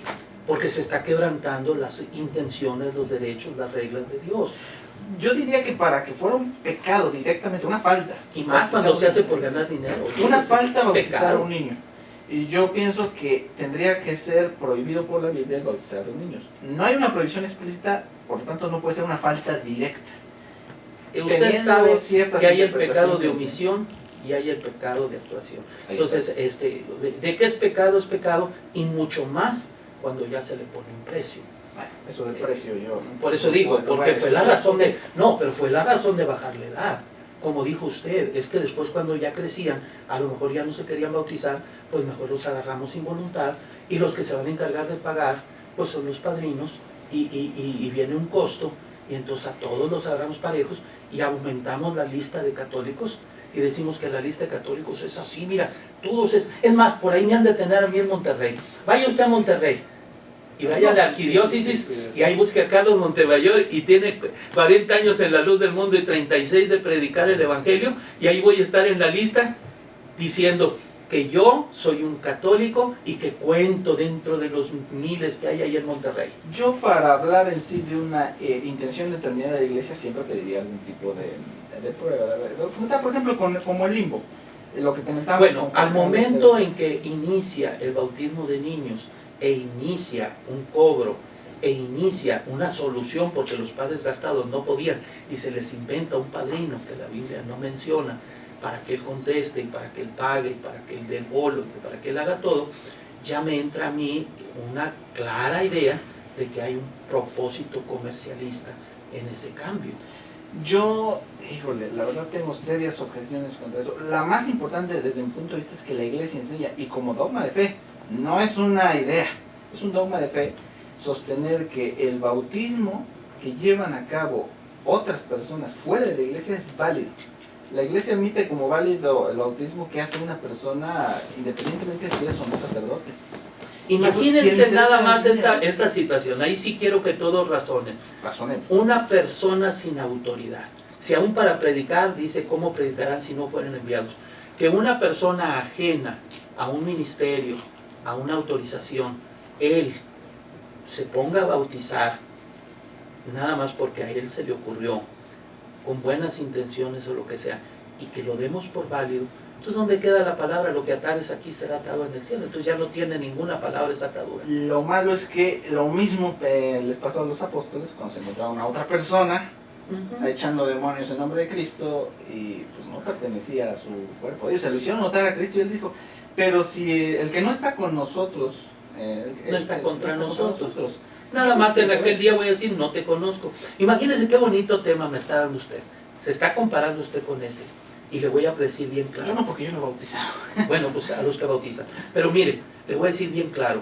Porque se está quebrantando las intenciones, los derechos, las reglas de Dios. Yo diría que para que fuera un pecado directamente, una falta. Y más cuando se hace por ganar dinero. Una falta bautizar a un niño. Y yo pienso que tendría que ser prohibido por la Biblia el bautizar a los niños. No hay una prohibición explícita, por lo tanto no puede ser una falta directa. Usted sabe que hay el pecado de omisión y hay el pecado de actuación. Entonces, de qué es pecado, y mucho más cuando ya se le pone un precio. Bueno, eso del precio yo... Por eso digo, porque fue la razón de... No, pero fue la razón de bajar la edad. Como dijo usted, es que después cuando ya crecían, a lo mejor ya no se querían bautizar, pues mejor los agarramos sin voluntad, y los que se van a encargar de pagar, pues son los padrinos, y viene un costo, y entonces a todos los agarramos parejos, y aumentamos la lista de católicos, y decimos que la lista de católicos es así, mira, todos es más, por ahí me han de tener a mí en Monterrey, vaya usted a Monterrey, y vaya a la arquidiócesis, y ahí busque a Carlos Montemayor, y tiene 40 años en la luz del mundo y 36 de predicar el evangelio, y ahí voy a estar en la lista diciendo que yo soy un católico y que cuento dentro de los miles que hay ahí en Monterrey. Yo, para hablar en sí de una intención determinada de la iglesia, siempre pediría algún tipo de prueba, de documentar, por ejemplo, como el limbo, lo que comentábamos. Bueno, al momento en que inicia el bautismo de niños e inicia un cobro e inicia una solución porque los padres gastados no podían y se les inventa un padrino que la Biblia no menciona para que él conteste y para que él pague y para que él dé el bolo y para que él haga todo, ya me entra a mí una clara idea de que hay un propósito comercialista en ese cambio. Yo, híjole, la verdad tengo serias objeciones contra eso. La más importante desde mi punto de vista es que la iglesia enseña, y como dogma de fe, no es una idea, es un dogma de fe, sostener que el bautismo que llevan a cabo otras personas fuera de la iglesia es válido. La iglesia admite como válido el bautismo que hace una persona, independientemente si es o no sacerdote. Imagínense nada más esta situación, ahí sí quiero que todos razonen. Razonemos. Una persona sin autoridad, si aún para predicar dice cómo predicarán si no fueran enviados, que una persona ajena a un ministerio, a una autorización, él se ponga a bautizar nada más porque a él se le ocurrió, con buenas intenciones o lo que sea, y que lo demos por válido, entonces ¿dónde queda la palabra? Lo que atares aquí será atado en el cielo. Entonces ya no tiene ninguna palabra esa atadura. Lo malo es que lo mismo les pasó a los apóstoles cuando se encontraron a otra persona echando demonios en nombre de Cristo y pues no pertenecía a su cuerpo. Ellos se lo hicieron notar a Cristo y él dijo, pero si el que no está con nosotros no está contra nosotros. Nada más en aquel día voy a decir, no te conozco. Imagínense qué bonito tema me está dando usted. Se está comparando usted con ese. Y le voy a decir bien claro. Yo no, porque yo no he bautizado. Bueno, pues a los que bautizan. Pero mire, le voy a decir bien claro.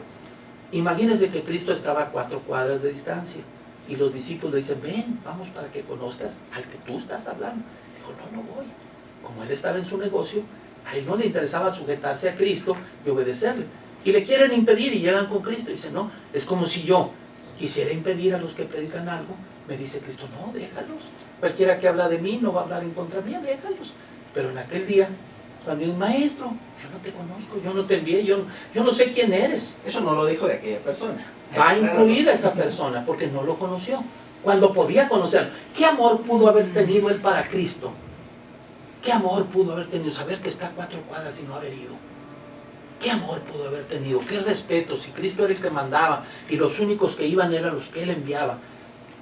Imagínense que Cristo estaba a 4 cuadras de distancia. Y los discípulos le dicen, ven, vamos para que conozcas al que tú estás hablando. Dijo, no voy. Como él estaba en su negocio, a él no le interesaba sujetarse a Cristo y obedecerle. Y le quieren impedir y llegan con Cristo. Y dicen, no, es como si yo quisiera impedir a los que predican algo. Me dice Cristo, no, déjalos. Cualquiera que habla de mí no va a hablar en contra mía, déjalos. Pero en aquel día, cuando dice, maestro, yo no te conozco, yo no te envié, yo no sé quién eres. Eso no lo dijo de aquella persona. Va incluida esa persona porque no lo conoció. Cuando podía conocerlo. ¿Qué amor pudo haber tenido él para Cristo? ¿Qué amor pudo haber tenido? Saber que está a 4 cuadras y no haber ido. ¿Qué amor pudo haber tenido? ¿Qué respeto? Si Cristo era el que mandaba y los únicos que iban eran los que él enviaba.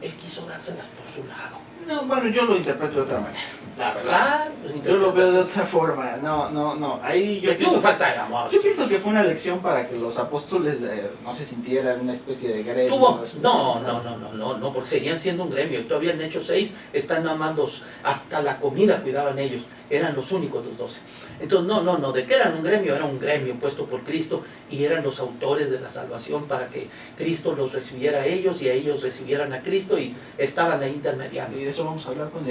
Él quiso dárselas por su lado. No, bueno, yo lo interpreto de otra manera. La verdad. Claro, Yo lo veo de otra forma. No. Ahí yo pienso, falta de amor. yo pienso que fue una lección para que los apóstoles no se sintieran una especie de gremio. No, porque seguían siendo un gremio. Todavía en Hechos 6 están nada más hasta la comida cuidaban ellos. Eran los únicos los 12. Entonces, no, de que eran un gremio, era un gremio puesto por Cristo y eran los autores de la salvación para que Cristo los recibiera a ellos y a ellos recibieran a Cristo y estaban ahí intermediando. Y de eso vamos a hablar cuando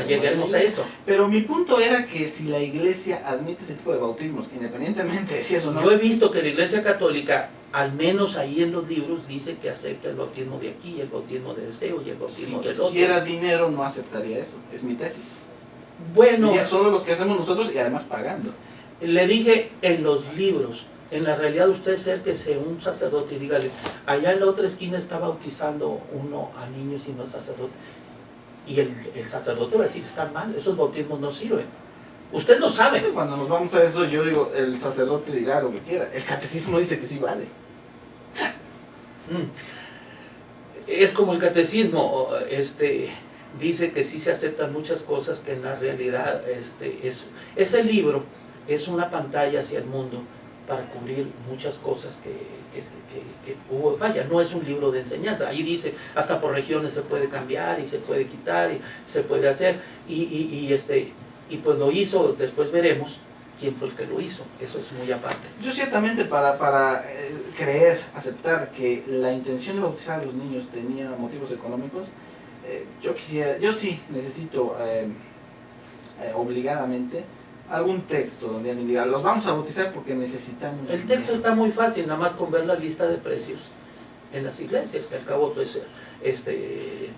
lleguemos a eso. Pero mi punto era que si la iglesia admite ese tipo de bautismos, independientemente de si eso o no. Yo he visto que la iglesia católica, al menos ahí en los libros, dice que acepta el bautismo de aquí, el bautismo de deseo y el bautismo del otro. Si quisiera dinero no aceptaría eso, es mi tesis. Bueno, diría solo los que hacemos nosotros y además pagando. Le dije en los libros, en la realidad usted acérquese a un sacerdote y dígale, allá en la otra esquina está bautizando uno a niños y no es sacerdote. Y el sacerdote va a decir, están mal, esos bautismos no sirven. Usted lo sabe. Cuando nos vamos a eso, yo digo, el sacerdote dirá lo que quiera. El catecismo dice que sí vale. Es como el catecismo, dice que sí se aceptan muchas cosas que en la realidad ese libro es una pantalla hacia el mundo para cubrir muchas cosas que hubo falla. No es un libro de enseñanza. Ahí dice, hasta por regiones se puede cambiar y se puede quitar y se puede hacer. Y pues lo hizo, después veremos quién fue el que lo hizo. Eso es muy aparte. Yo ciertamente para creer, aceptar que la intención de bautizar a los niños tenía motivos económicos, yo sí necesito obligadamente algún texto donde alguien diga, los vamos a bautizar porque necesitamos. El texto está muy fácil, nada más con ver la lista de precios. en las iglesias, que al cabo pues,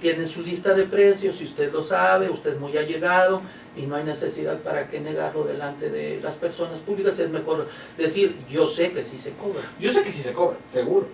tienen su lista de precios y usted lo sabe, usted es muy allegado y no hay necesidad para qué negarlo delante de las personas públicas. Es mejor decir, yo sé que sí se cobra. Yo sé que sí se cobra, seguro,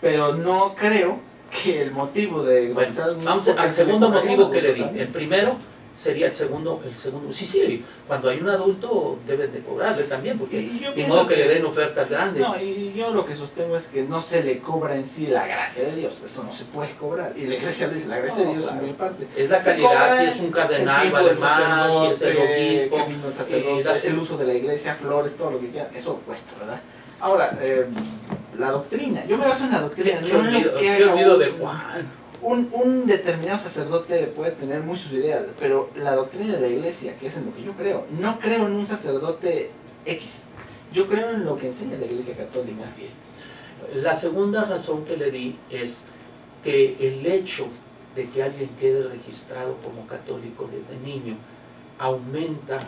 pero no creo que el motivo de... Bueno, vamos al segundo motivo que le di. El primero sería el segundo, sí, cuando hay un adulto deben de cobrarle también, porque de modo que le den ofertas grandes. No, y yo lo que sostengo es que no se le cobra en sí la gracia de Dios, eso no se puede cobrar, y la iglesia lo dice, la gracia de Dios es muy parte. Es la calidad, si es un cardenal, vale más, si es el obispo, que vino el sacerdote, el uso de la iglesia, flores, todo lo que quieran, eso cuesta, ¿verdad? Ahora, la doctrina, yo me baso en la doctrina, ¿Qué olvido de Juan? Un determinado sacerdote puede tener muchas ideas, pero la doctrina de la iglesia, que es en lo que yo creo, no creo en un sacerdote X, yo creo en lo que enseña la iglesia católica. La segunda razón que le di es que el hecho de que alguien quede registrado como católico desde niño aumenta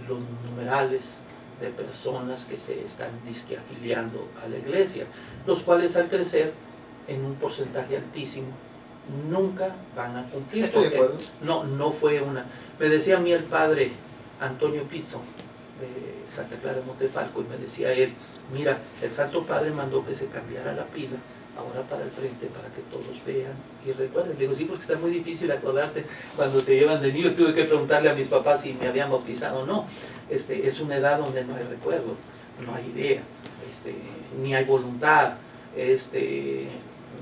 los numerales de personas que se están disque afiliando a la iglesia, los cuales al crecer en un porcentaje altísimo nunca van a cumplir. Estoy de acuerdo. No fue una... Me decía a mí el padre Antonio Pizzo de Santa Clara de Montefalco, y me decía él, mira, el Santo Padre mandó que se cambiara la pila ahora para el frente, para que todos vean y recuerden. Le digo, sí, porque está muy difícil acordarte cuando te llevan de niño. Tuve que preguntarle a mis papás si me habían bautizado o no. Es una edad donde no hay recuerdo, no hay idea, ni hay voluntad,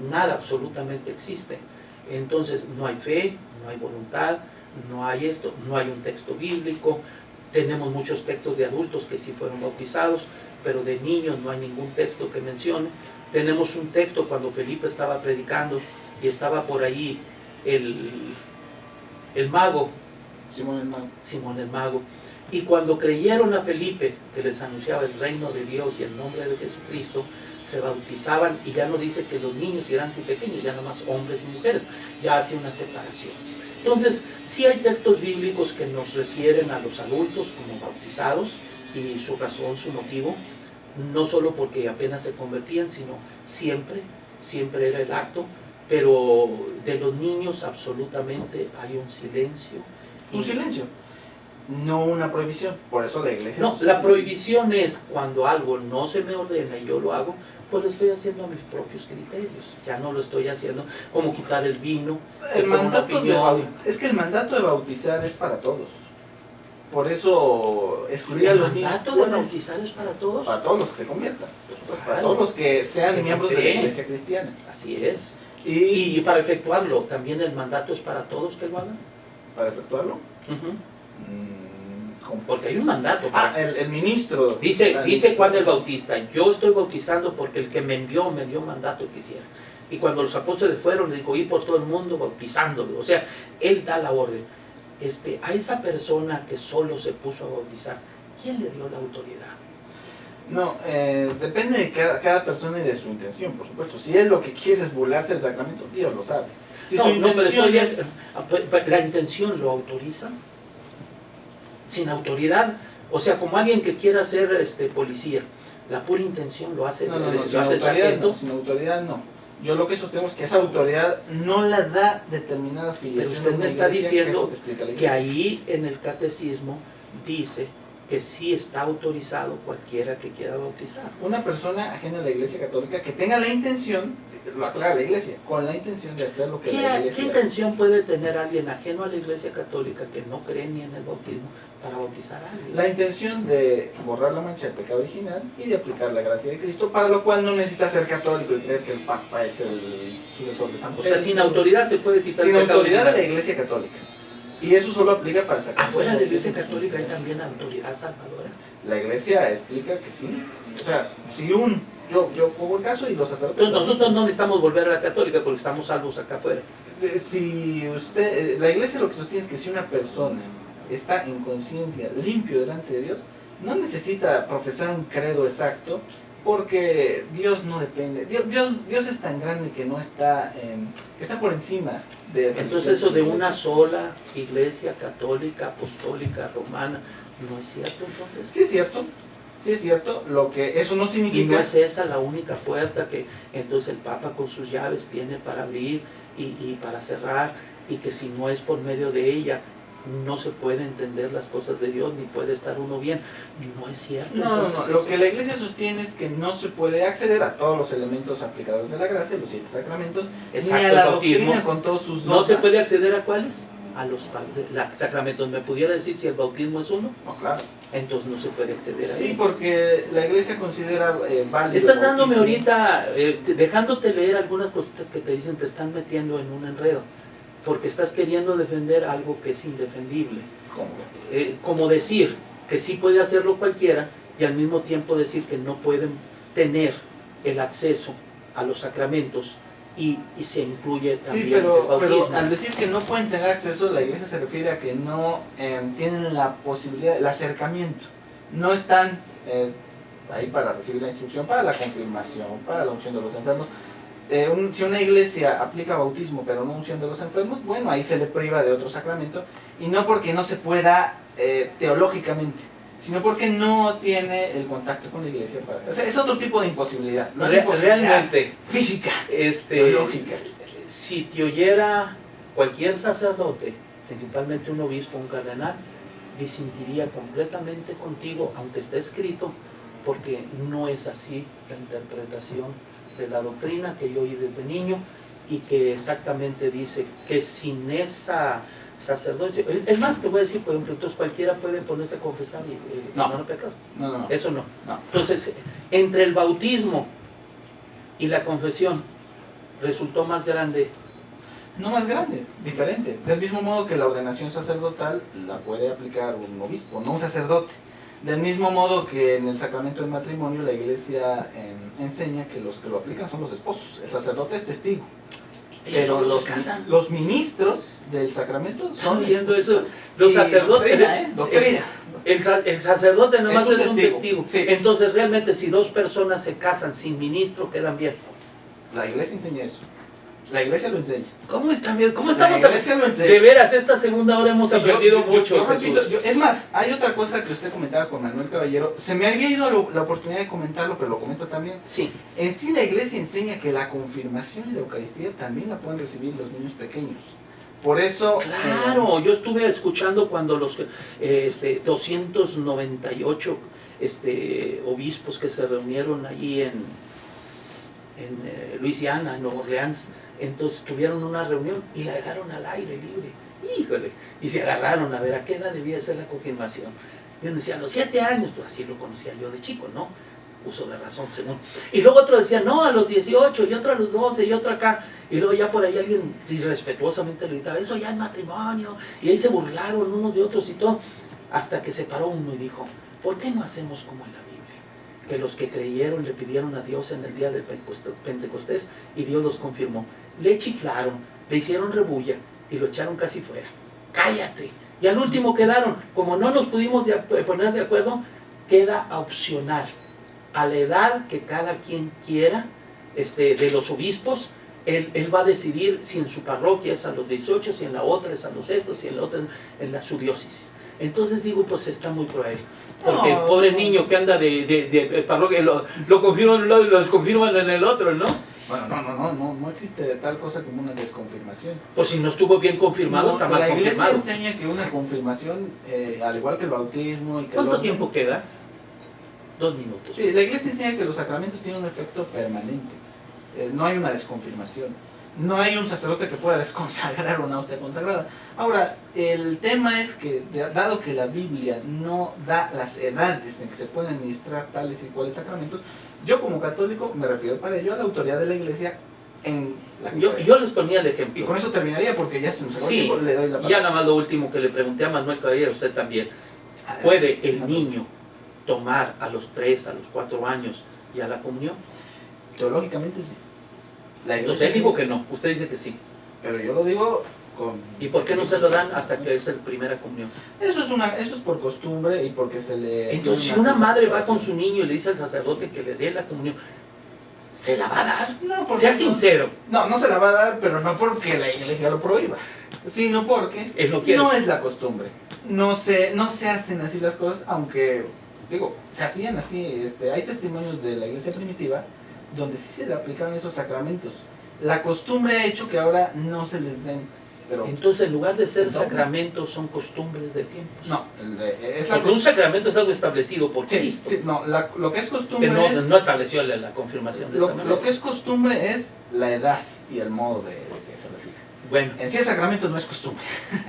nada absolutamente existe. Entonces no hay fe, no hay voluntad, no hay esto, no hay un texto bíblico. Tenemos muchos textos de adultos que sí fueron bautizados, pero de niños no hay ningún texto que mencione. Tenemos un texto cuando Felipe estaba predicando y estaba por ahí el mago, Simón el mago, y cuando creyeron a Felipe que les anunciaba el reino de Dios y el nombre de Jesucristo, se bautizaban, y ya no dice que los niños eran así pequeños, ya nomás hombres y mujeres, ya hace una separación. Entonces, sí hay textos bíblicos que nos refieren a los adultos como bautizados, y su razón, su motivo, no solo porque apenas se convertían, sino siempre era el acto, pero de los niños absolutamente hay un silencio. Un silencio, no una prohibición, por eso la iglesia... No, la prohibición es cuando algo no se me ordena y yo lo hago, pues lo estoy haciendo a mis propios criterios, ya no lo estoy haciendo como quitar el vino. Es que el mandato de bautizar es para todos. Por eso excluir a los niños. ¿El mandato de bautizar es para todos? Para todos los que se conviertan, para todos los que sean miembros de la iglesia cristiana. Así es. Y para efectuarlo, ¿también el mandato es para todos que lo hagan? ¿Para efectuarlo? Porque hay un mandato. El ministro. Dice Juan el Bautista, yo estoy bautizando porque el que me envió me dio mandato que hiciera. Y cuando los apóstoles fueron, le dijo, ir por todo el mundo bautizándolo. O sea, él da la orden. A esa persona que solo se puso a bautizar, ¿quién le dio la autoridad? No, depende de cada persona y de su intención, por supuesto. Si él lo que quiere es burlarse del sacramento, Dios lo sabe. Si su intención ¿la intención lo autoriza? Sin autoridad, o sea, como alguien que quiera ser policía, la pura intención lo hace, sin autoridad no. Yo lo que sostengo es que esa autoridad no la da determinada filiación. Pero usted me está diciendo que ahí en el catecismo dice que sí está autorizado cualquiera que quiera bautizar. Una persona ajena a la iglesia católica que tenga la intención, lo aclara la iglesia, con la intención de hacer lo que la iglesia hace. ¿Qué intención puede tener alguien ajeno a la iglesia católica que no cree ni en el bautismo para bautizar a alguien? La intención de borrar la mancha del pecado original y de aplicar la gracia de Cristo, para lo cual no necesita ser católico y creer que el Papa es el sucesor de San José. O sea, sin autoridad se puede quitar el pecado original. Sin autoridad original. de la iglesia católica. Y eso solo aplica para sacar. ¿Afuera de la iglesia católica hay también autoridad salvadora? La iglesia explica que sí. O sea, si yo pongo el caso y los sacerdotes... Entonces nosotros no necesitamos volver a la católica porque estamos salvos acá afuera. Si usted, la iglesia lo que sostiene es que si una persona está en conciencia, limpio delante de Dios, no necesita profesar un credo exacto, porque Dios no depende. Dios es tan grande que no está por encima de... Entonces eso de una sola iglesia católica, apostólica, romana, ¿no es cierto entonces? Sí es cierto, sí es cierto, lo que eso no Y no significa... es esa la única puerta que entonces el Papa con sus llaves tiene para abrir y para cerrar, y que si no es por medio de ella no se puede entender las cosas de Dios, ni puede estar uno bien. No es cierto. No, Entonces, lo que la Iglesia sostiene es que no se puede acceder a todos los elementos aplicadores de la gracia, los 7 sacramentos, exacto, ni a la el bautismo. doctrina con todos sus ¿No dogmas. se puede acceder a cuáles? A los sacramentos. ¿Me pudiera decir si el bautismo es uno? No, claro. Entonces no se puede acceder a Sí, él. porque la Iglesia considera válido. Estás el dándome bautismo. ahorita, dejándote leer algunas cositas que te dicen, te están metiendo en un enredo, porque estás queriendo defender algo que es indefendible. ¿Cómo? Como decir que sí puede hacerlo cualquiera, y al mismo tiempo decir que no pueden tener el acceso a los sacramentos, y se incluye también Sí, el pero bautismo. al decir que no pueden tener acceso, la Iglesia se refiere a que no tienen la posibilidad, el acercamiento. No están ahí para recibir la instrucción, para la confirmación, para la unción de los enfermos. Si una iglesia aplica bautismo pero no unción de los enfermos, bueno, ahí se le priva de otro sacramento, y no porque no se pueda teológicamente, sino porque no tiene el contacto con la iglesia. O sea, es otro tipo de imposibilidad. No es imposibilidad Realmente, física, teológica. si te oyera cualquier sacerdote, principalmente un obispo, un cardenal, disentiría completamente contigo, aunque esté escrito, porque no es así la interpretación de la doctrina que yo oí desde niño, y que exactamente dice que sin esa sacerdocio, es más, te voy a decir, por ejemplo, entonces cualquiera puede ponerse a confesar y No. no pecas. No. Eso no. No. Entonces, entre el bautismo y la confesión, resultó más grande. No más grande, diferente. Del mismo modo que la ordenación sacerdotal la puede aplicar un obispo, no un sacerdote. Del mismo modo que en el sacramento del matrimonio la Iglesia enseña que los que lo aplican son los esposos. El sacerdote es testigo. Pero Ellos se casan. los ministros del sacramento son... viendo eso, los sacerdotes... Doctrina. El sacerdote nada más es un testigo. Sí. Entonces realmente si dos personas se casan sin ministro, quedan bien. La Iglesia enseña eso. La Iglesia lo enseña. ¿Cómo están bien? ¿Cómo La estamos? Iglesia lo enseña. De veras, esta segunda hora hemos aprendido mucho, yo repito, Jesús. es más, hay otra cosa que usted comentaba con Manuel Caballero. Se me había ido la oportunidad de comentarlo, pero lo comento también. Sí. En sí la Iglesia enseña que la confirmación y la Eucaristía también la pueden recibir los niños pequeños. Por eso... Claro, yo estuve escuchando cuando los 298 obispos que se reunieron allí en Luisiana, en Nueva Orleans, entonces tuvieron una reunión y la dejaron al aire libre. Híjole, y se agarraron a ver a qué edad debía ser la confirmación. Y uno decía, a los 7 años, pues así lo conocía yo de chico, ¿no? Uso de razón según. Y luego otro decía, no, a los 18, y otro a los 12, y otro acá. Y luego ya por ahí alguien irrespetuosamente le gritaba, eso ya es matrimonio. Y ahí se burlaron unos de otros y todo. Hasta que se paró uno y dijo, ¿por qué no hacemos como en la Biblia? Que los que creyeron le pidieron a Dios en el día del Pentecostés y Dios los confirmó. Le chiflaron, le hicieron rebulla y lo echaron casi fuera. ¡Cállate! Y al último quedaron, como no nos pudimos poner de acuerdo, queda opcional. A la edad que cada quien quiera, de los obispos, él va a decidir si en su parroquia es a los 18, si en la otra es a los estos, si en la otra es en su diócesis. Entonces digo, pues está muy cruel. Porque el pobre niño que anda de parroquia lo confirman en un lado y lo desconfirman en el otro, ¿no? Bueno, no existe tal cosa como una desconfirmación. Pues si no estuvo bien confirmado, está mal confirmado. La Iglesia enseña que una confirmación, al igual que el bautismo y que ¿Cuánto tiempo queda? 2 minutos. Sí, la Iglesia enseña que los sacramentos tienen un efecto permanente. No hay una desconfirmación. No hay un sacerdote que pueda desconsagrar una hostia consagrada. Ahora, el tema es que, dado que la Biblia no da las edades en que se pueden administrar tales y cuales sacramentos, yo como católico me refiero para ello a la autoridad de la Iglesia en la yo les ponía el Y ejemplo. con eso terminaría porque ya se nos acabó el Sí, tiempo, le doy la palabra. ya nada más lo último que le pregunté a Manuel Caballero, usted también. ¿Puede el niño tomar a los 3, a los 4 años ya la comunión? Teológicamente sí. Entonces él dijo que no, usted dice que sí. Pero yo lo digo con... ¿Y por qué no se lo dan hasta que es la primera comunión? Eso es por costumbre y porque se le... Entonces si una madre va con su niño y le dice al sacerdote que le dé la comunión, ¿se la va a dar? No, porque sea sincero. No se la va a dar, pero no porque la Iglesia lo prohíba, sino porque Él no quiere. no es la costumbre. No se hacen así las cosas, aunque digo, se hacían así, hay testimonios de la iglesia primitiva donde sí se le aplicaban esos sacramentos. La costumbre ha hecho que ahora no se les den. Pero entonces, en lugar de ser el doble. sacramentos, son costumbres de tiempos. No, es Porque un sacramento es algo establecido por sí, Cristo, sí, no, lo que es costumbre que no, es... no estableció la confirmación de esa manera. Lo que es costumbre es la edad y el modo de que se recibe. Bueno, En sí el sacramento no es costumbre.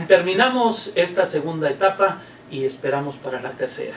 terminamos esta segunda etapa y esperamos para la tercera.